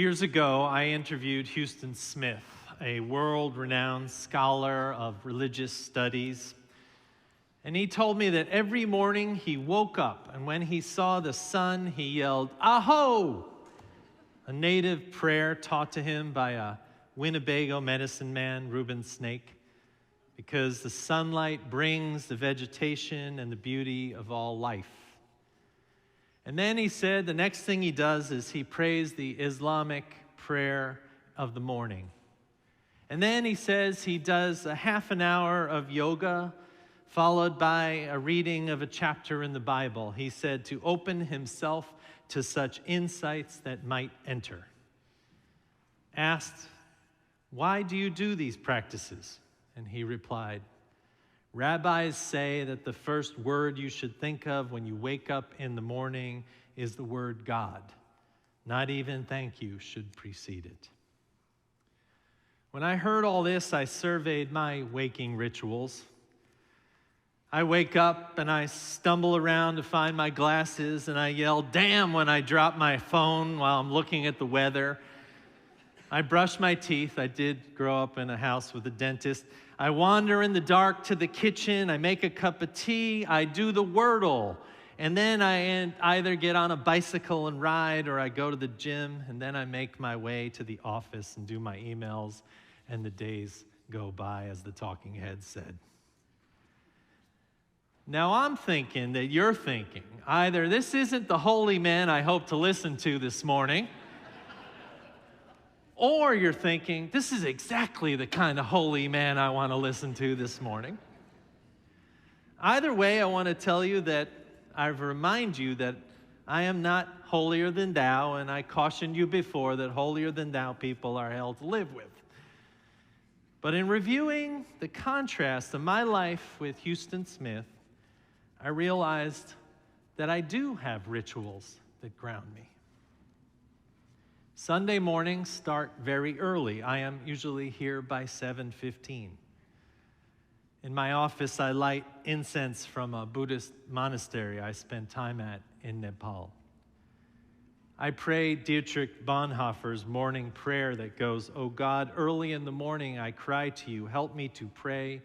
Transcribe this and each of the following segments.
Years ago, I interviewed Houston Smith, a world-renowned scholar of religious studies. And he told me that every morning he woke up, and when he saw the sun, he yelled, "Aho!" a native prayer taught to him by a Winnebago medicine man, Reuben Snake, because the sunlight brings the vegetation and the beauty of all life. And then he said the next thing he does is he prays the Islamic prayer of the morning. And then he says he does a half an hour of yoga, followed by a reading of a chapter in the Bible. He said to open himself to such insights that might enter. Asked, "Why do you do these practices?" And he replied, "Rabbis say that the first word you should think of when you wake up in the morning is the word God. Not even thank you should precede it." When I heard all this, I surveyed my waking rituals. I wake up and I stumble around to find my glasses, and I yell, "Damn," when I drop my phone while I'm looking at the weather. I brush my teeth. I did grow up in a house with a dentist. I wander in the dark to the kitchen. I make a cup of tea. I do the Wordle. And then I either get on a bicycle and ride, or I go to the gym, and then I make my way to the office and do my emails, and the days go by, as the talking head said. Now I'm thinking that you're thinking, either this isn't the holy man I hope to listen to this morning, or you're thinking, this is exactly the kind of holy man I want to listen to this morning. Either way, I want to tell you that I remind you that I am not holier than thou, and I cautioned you before that holier than thou people are hell to live with. But in reviewing the contrast of my life with Houston Smith, I realized that I do have rituals that ground me. Sunday mornings start very early. I am usually here by 7:15. In my office, I light incense from a Buddhist monastery I spent time at in Nepal. I pray Dietrich Bonhoeffer's morning prayer that goes, "O God, early in the morning I cry to you. Help me to pray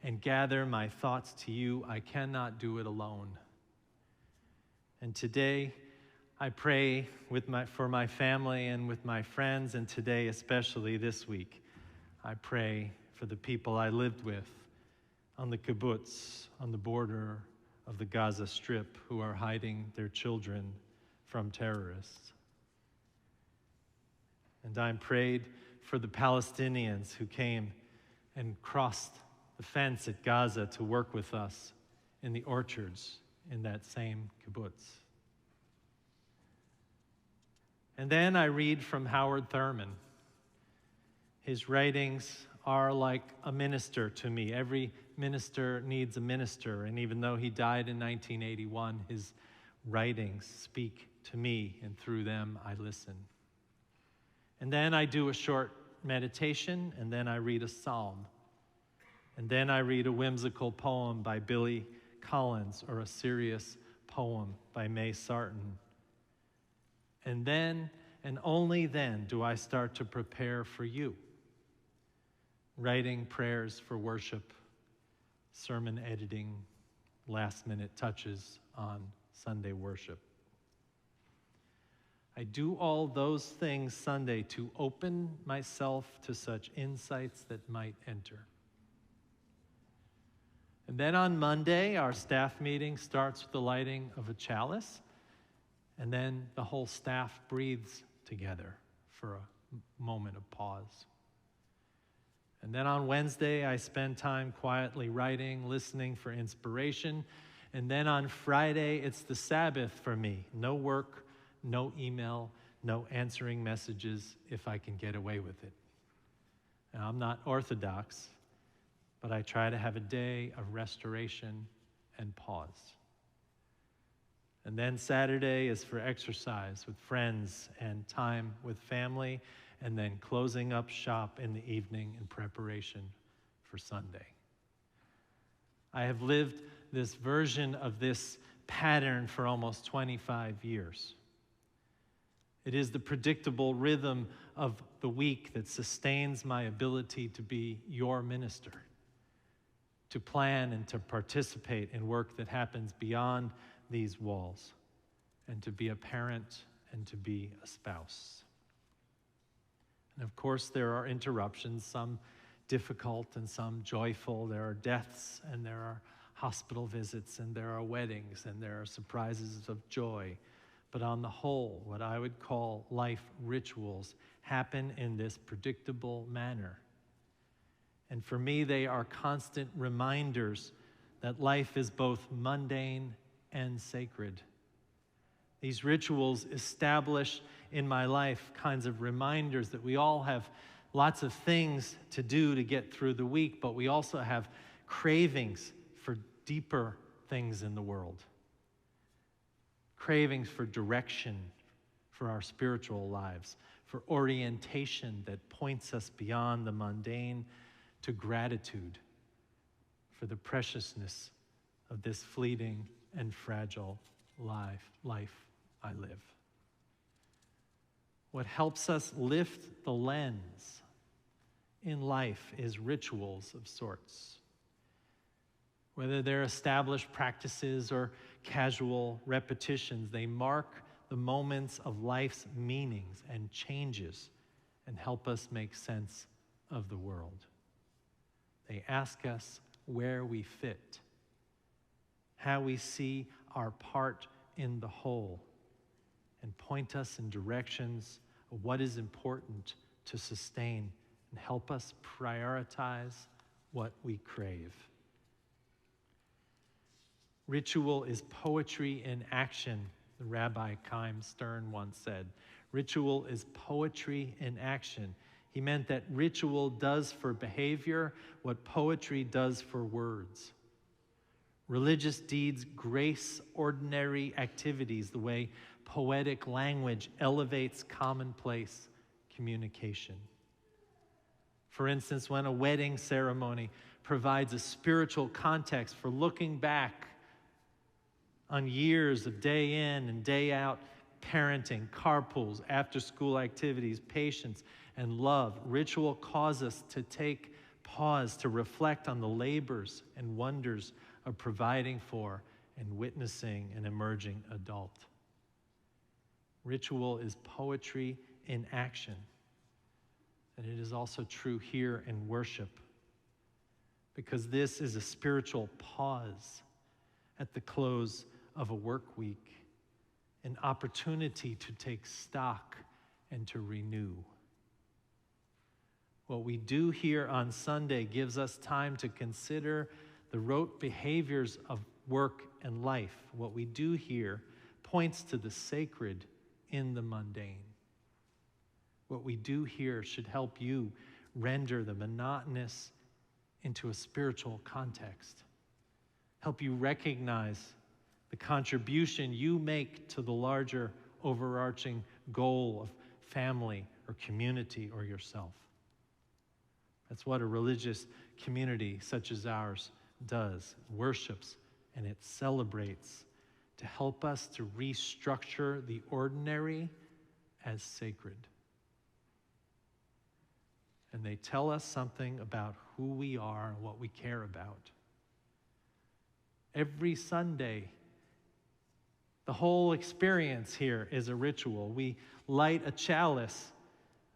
and gather my thoughts to you. I cannot do it alone." And today, I pray for my family and with my friends, and today, especially this week, I pray for the people I lived with on the kibbutz, on the border of the Gaza Strip, who are hiding their children from terrorists. And I prayed for the Palestinians who came and crossed the fence at Gaza to work with us in the orchards in that same kibbutz. And then I read from Howard Thurman. His writings are like a minister to me. Every minister needs a minister, and even though he died in 1981, his writings speak to me, and through them I listen. And then I do a short meditation, and then I read a psalm. And then I read a whimsical poem by Billy Collins or a serious poem by May Sarton. And then, and only then, do I start to prepare for you, writing prayers for worship, sermon editing, last-minute touches on Sunday worship. I do all those things Sunday to open myself to such insights that might enter. And then on Monday, our staff meeting starts with the lighting of a chalice, and then the whole staff breathes together for a moment of pause. And then on Wednesday, I spend time quietly writing, listening for inspiration. And then on Friday, it's the Sabbath for me. No work, no email, no answering messages if I can get away with it. Now, I'm not orthodox, but I try to have a day of restoration and pause. And then Saturday is for exercise with friends and time with family, and then closing up shop in the evening in preparation for Sunday. I have lived this version of this pattern for almost 25 years. It is the predictable rhythm of the week that sustains my ability to be your minister, to plan and to participate in work that happens beyond these walls, and to be a parent and to be a spouse. And of course, there are interruptions, some difficult and some joyful. There are deaths and there are hospital visits and there are weddings and there are surprises of joy. But on the whole, what I would call life rituals happen in this predictable manner. And for me, they are constant reminders that life is both mundane and sacred. These rituals establish in my life kinds of reminders that we all have lots of things to do to get through the week, but we also have cravings for deeper things in the world. Cravings for direction for our spiritual lives, for orientation that points us beyond the mundane to gratitude for the preciousness of this fleeting and fragile life I live. What helps us lift the lens in life is rituals of sorts. Whether they're established practices or casual repetitions, they mark the moments of life's meanings and changes and help us make sense of the world. They ask us where we fit, how we see our part in the whole, and point us in directions of what is important to sustain and help us prioritize what we crave. Ritual is poetry in action, the Rabbi Chaim Stern once said. Ritual is poetry in action. He meant that ritual does for behavior what poetry does for words. Religious deeds grace ordinary activities the way poetic language elevates commonplace communication. For instance, when a wedding ceremony provides a spiritual context for looking back on years of day in and day out parenting, carpools, after-school activities, patience, and love, ritual causes us to take pause to reflect on the labors and wonders of providing for and witnessing an emerging adult. Ritual is poetry in action, and it is also true here in worship, because this is a spiritual pause at the close of a work week, an opportunity to take stock and to renew. What we do here on Sunday gives us time to consider the rote behaviors of work and life. What we do here points to the sacred in the mundane. What we do here should help you render the monotonous into a spiritual context, help you recognize the contribution you make to the larger overarching goal of family or community or yourself. That's what a religious community such as ours does, worships, and it celebrates to help us to restructure the ordinary as sacred. And they tell us something about who we are and what we care about. Every Sunday, the whole experience here is a ritual. We light a chalice,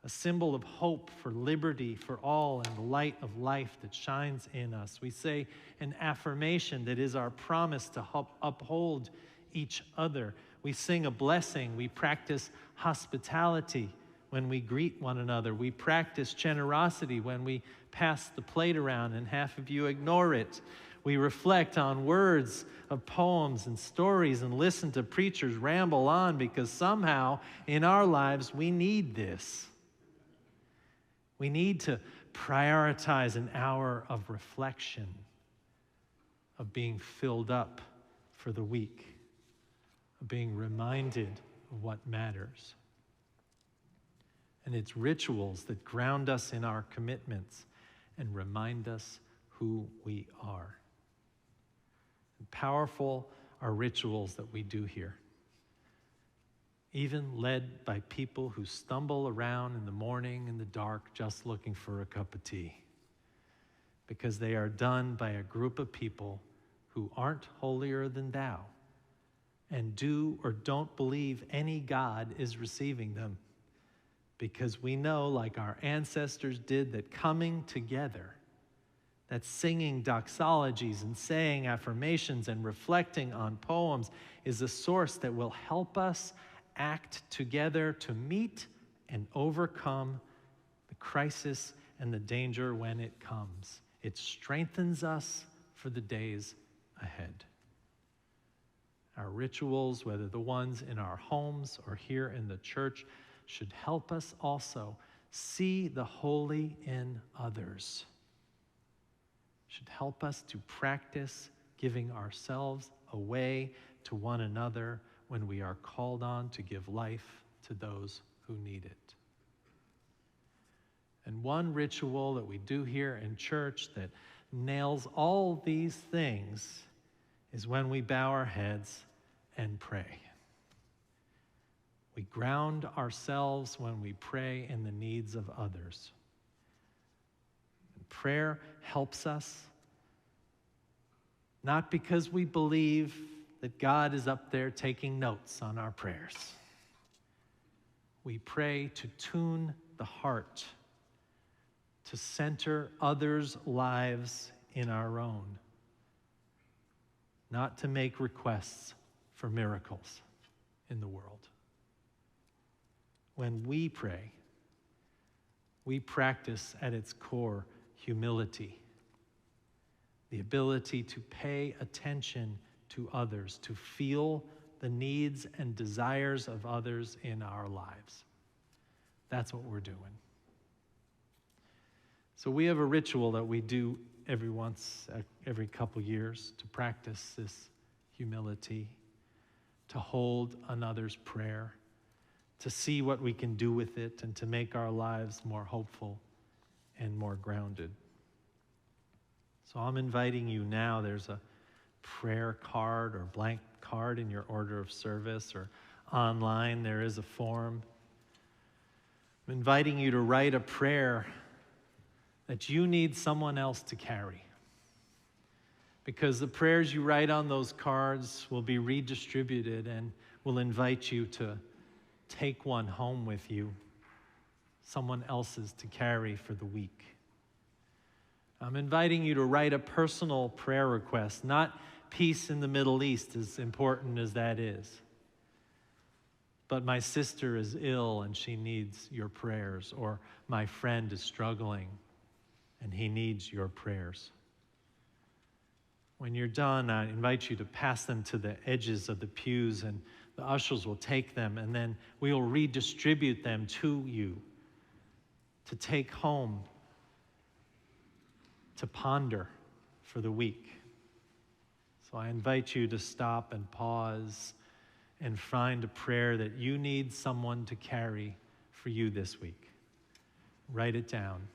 a symbol of hope for liberty for all and the light of life that shines in us. We say an affirmation that is our promise to uphold each other. We sing a blessing. We practice hospitality when we greet one another. We practice generosity when we pass the plate around and half of you ignore it. We reflect on words of poems and stories and listen to preachers ramble on because somehow in our lives we need this. We need to prioritize an hour of reflection, of being filled up for the week, of being reminded of what matters. And it's rituals that ground us in our commitments and remind us who we are. And powerful are rituals that we do here. even led by people who stumble around in the morning in the dark just looking for a cup of tea, because they are done by a group of people who aren't holier than thou and do or don't believe any God is receiving them, because we know, like our ancestors did, that coming together, that singing doxologies and saying affirmations and reflecting on poems is a source that will help us act together to meet and overcome the crisis and the danger when it comes. It strengthens us for the days ahead. Our rituals, whether the ones in our homes or here in the church, should help us also see the holy in others. Should help us to practice giving ourselves away to one another when we are called on to give life to those who need it. And one ritual that we do here in church that nails all these things is when we bow our heads and pray. We ground ourselves when we pray in the needs of others. And prayer helps us, not because we believe that God is up there taking notes on our prayers. We pray to tune the heart, to center others' lives in our own, not to make requests for miracles in the world. When we pray, we practice at its core humility, the ability to pay attention to others, to feel the needs and desires of others in our lives. That's what we're doing. So we have a ritual that we do every couple years to practice this humility, to hold another's prayer, to see what we can do with it, and to make our lives more hopeful and more grounded. So I'm inviting you now. There's a prayer card or blank card in your order of service, or online there is a form. I'm inviting you to write a prayer that you need someone else to carry, because the prayers you write on those cards will be redistributed and will invite you to take one home with you, someone else's to carry for the week. I'm inviting you to write a personal prayer request, not peace in the Middle East, as important as that is, but my sister is ill and she needs your prayers, or my friend is struggling and he needs your prayers. When you're done, I invite you to pass them to the edges of the pews, and the ushers will take them, and then we will redistribute them to you to take home, to ponder for the week. So I invite you to stop and pause and find a prayer that you need someone to carry for you this week. Write it down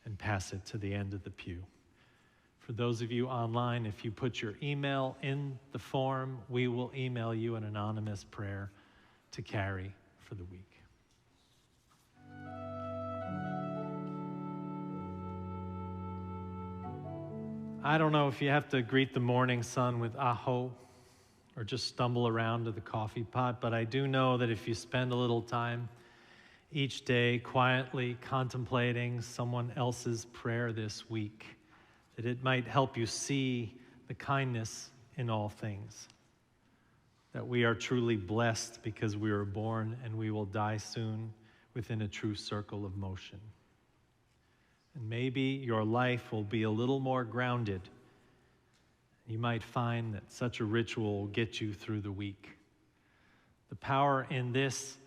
and pass it to the end of the pew. For those of you online, if you put your email in the form, we will email you an anonymous prayer to carry for the week. I don't know if you have to greet the morning sun with aho or just stumble around to the coffee pot, but I do know that if you spend a little time each day quietly contemplating someone else's prayer this week, that it might help you see the kindness in all things, that we are truly blessed because we were born and we will die soon within a true circle of motion. And maybe your life will be a little more grounded. You might find that such a ritual will get you through the week. The power in this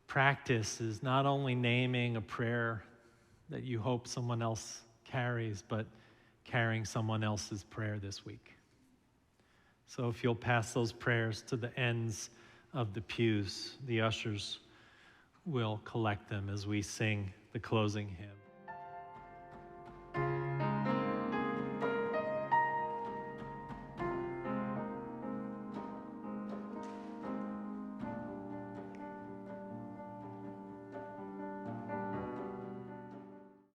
practice is not only naming a prayer that you hope someone else carries, but carrying someone else's prayer this week. So if you'll pass those prayers to the ends of the pews, the ushers will collect them as we sing the closing hymn.